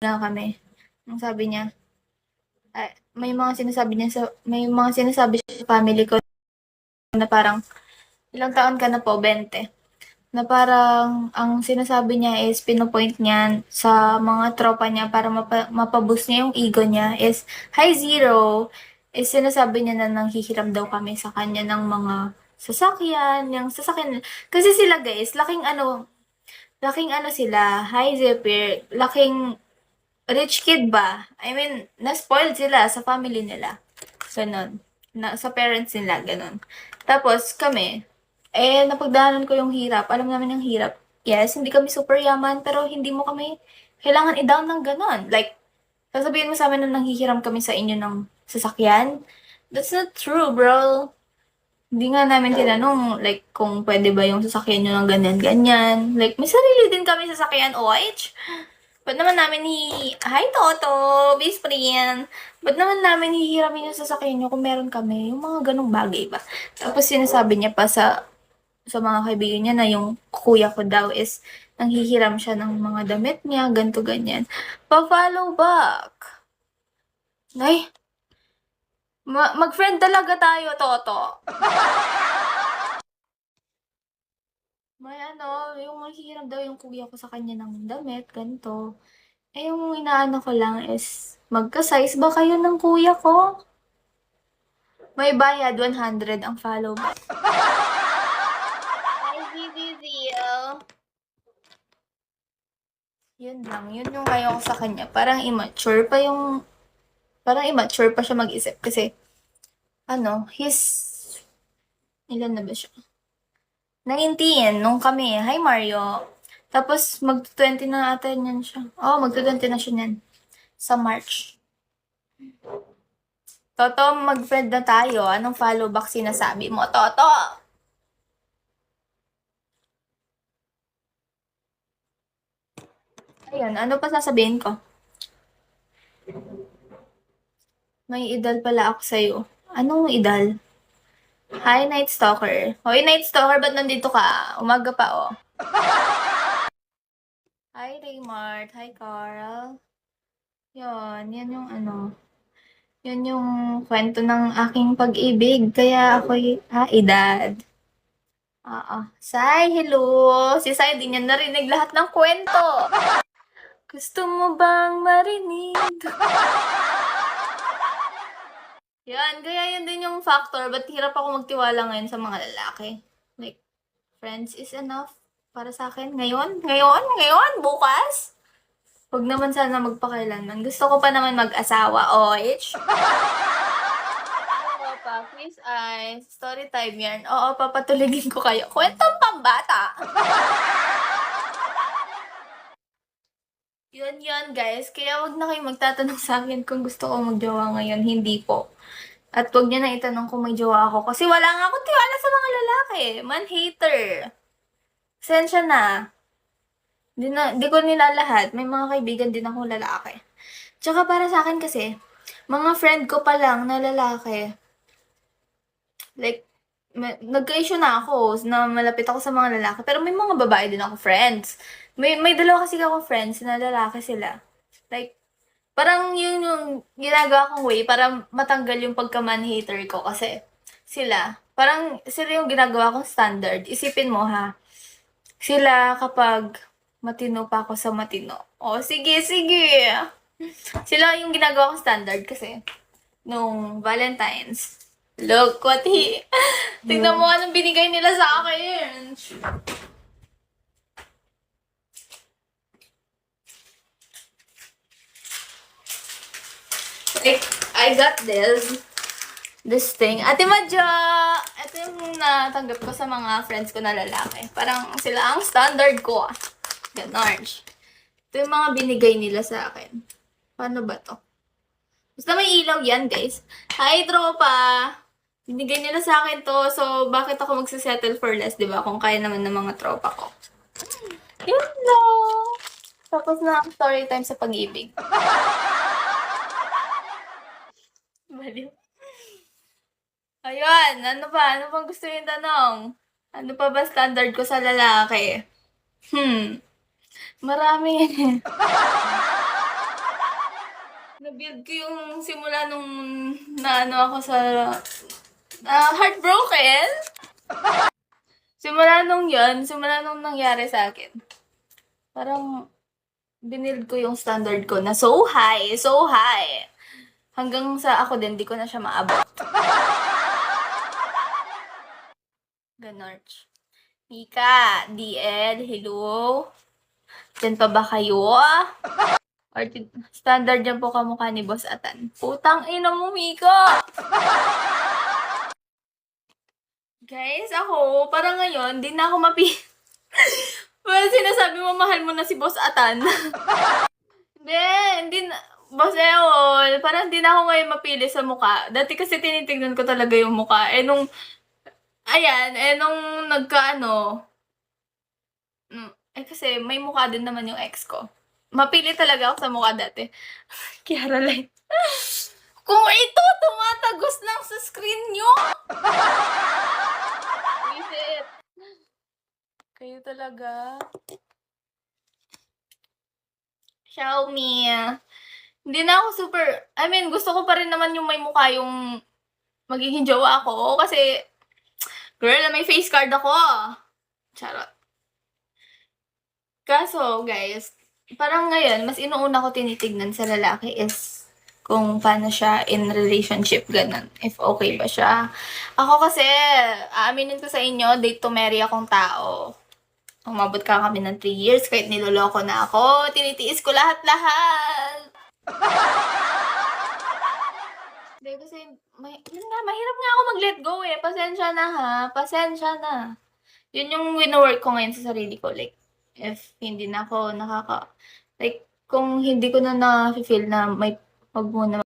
na kami. Ang sabi niya, may mga sinasabi siya sa family ko na parang, ilang taon ka na po, 20. Na parang ang sinasabi niya is pino-point niya sa mga tropa niya para mapa-boost niya yung ego niya is, "Hi Zero!" Is sinasabi niya na nanghihiram daw kami sa kanya ng mga sasakyan, yung sasakyan. Kasi sila guys, laking ano sila, hi Zephyr, laking rich kid ba? I mean, na-spoiled sila sa family nila. Ganon. Sa parents nila, ganon. Tapos kami, napagdaanan ko yung hirap. Alam namin yung hirap. Yes, hindi kami super yaman, pero hindi mo kami kailangan i-down ng ganon. Like, sasabihin mo sa amin na nanghihiram kami sa inyo ng sasakyan. That's not true, bro. Hindi nga namin tinanong, like, kung pwede ba yung sasakyan nyo ng ganyan-ganyan. Like, may sarili din kami sasakyan, OH. Ba't naman namin hi Toto, best friend. Ba't naman namin hihiramin yung sasakyan nyo kung meron kami? Yung mga ganong bagay ba? Tapos sinasabi niya pa sa mga kaibigan niya na yung kuya ko daw is nanghihiram siya ng mga damit niya, ganto ganyan. Pa-follow back. Ay, mag-friend talaga tayo, Toto. May ano, yung manghihiram daw yung kuya ko sa kanya ng damit, ganito. Yung inaano ko lang is, magka-size ba kayo ng kuya ko? May bayad, 100 ang follow back. Hi, BBZL. Yun lang, yun yung ayaw ko sa kanya. Parang immature pa siya mag-isip kasi, ilan na ba siya? 19, nung kami, hi Mario. Tapos, mag-20 na ata niyan siya. Oo, mag-20 na siya niyan. Sa March. Toto, mag-friend na tayo. Anong follow back sinasabi mo, Toto? Ayun, ano pa sasabihin ko? May idol pala ako sa'yo. Anong idol? Hi, Night Stalker. Hoy, Night Stalker, ba't nandito ka? Umaga pa, oh. Hi, Raymart. Hi, Carl. Yan yung yan yung kwento ng aking pag-ibig. Kaya ako'y, edad. Oo. Sai, hello. Si Sai, di niya narinig lahat ng kwento. Gusto mo bang marinig? Yan, kaya yun din yung factor. Ba't hirap ako magtiwala ngayon sa mga lalaki? Like, friends is enough para sa akin. Ngayon, bukas. Huwag naman sana magpakailanman. Gusto ko pa naman mag-asawa, OH. Oo pa, please ay, story time yan. Oo, papatulugin ko kayo. Kwentong pambata. Yun, guys. Kaya wag na kayo magtatanong sa akin kung gusto ko magjowa ngayon. Hindi po. At wag niyo na itanong kung may jowa ako. Kasi wala nga akong tiwala sa mga lalaki. Man-hater. Sensya na. Di ko nila lahat. May mga kaibigan din akong lalaki. Tsaka para sa akin kasi, mga friend ko pa lang na lalaki, like, nagka-issue na ako na malapit ako sa mga lalaki. Pero may mga babae din ako friends. May dalawa kasi ako friends na lalaki sila. Like, parang yun yung ginagawa kong way para matanggal yung pagka-man-hater ko kasi sila yung ginagawa kong standard. Isipin mo ha, sila kapag matino pa ako sa matino. O, sige, sige. Sila yung ginagawa kong standard kasi nung Valentine's. Look what tingnan mo anong binigay nila sa akin. Like, I got this thing. Ate Madjo! Ito yung natanggap ko sa mga friends ko na lalaki. Parang sila ang standard ko. Ganon. Ito yung mga binigay nila sa akin. Paano ba to? Basta may ilaw yan, guys. Hi, tropa! Binigay nila sa akin to, so bakit ako magsasettle for less, di ba? Kung kaya naman ng mga tropa ko. Yun lang! Tapos na ang story time sa pag-ibig. Baliw. Ayun, ano pa? Ano pang gusto yung tanong? Ano pa ba standard ko sa lalaki? Marami. Binilid ko yung simula nung naano ako sa heartbroken. Simula nung nangyari sa akin. Parang binild ko yung standard ko na so high, so high. Hanggang sa ako din, di ko na siya maabot. Ganorch. Mika, DL, hello? Diyan pa ba kayo? Or standard dyan po kamukha ni Boss Atan. Putang ina mo, Mika! Guys, ako, parang ngayon, di na ako Well, sinasabi mo, mahal mo na si Boss Atan. hindi na. Boss Eol, parang hindi na ako ngayon mapili sa mukha. Dati kasi tinitignan ko talaga yung mukha. Nung kasi may mukha din naman yung ex ko. Mapili talaga ako sa mukha dati. Kiara Light. Kung ito, tumatagos lang sa screen nyo! Visit. Kayo talaga. Xiaomi. Hindi na ako gusto ko pa rin naman yung may mukha yung magiging jowa ako. Kasi, girl, may face card ako. Charot. Kaso, guys, parang ngayon, mas inuuna ko tinitignan sa lalaki is kung paano siya in relationship, ganun. If okay ba siya. Ako kasi, aaminin ko sa inyo, date to marry akong tao. Umabot ka kami ng 3 years, kahit niloloko na ako, tinitiis ko lahat-lahat. Hindi, kasi, mahirap nga ako mag-let go eh. Pasensya na ha, pasensya na. Yun yung wino-work ko ngayon sa sarili ko. Like, if hindi na ako kung hindi ko na na-feel na may pag muna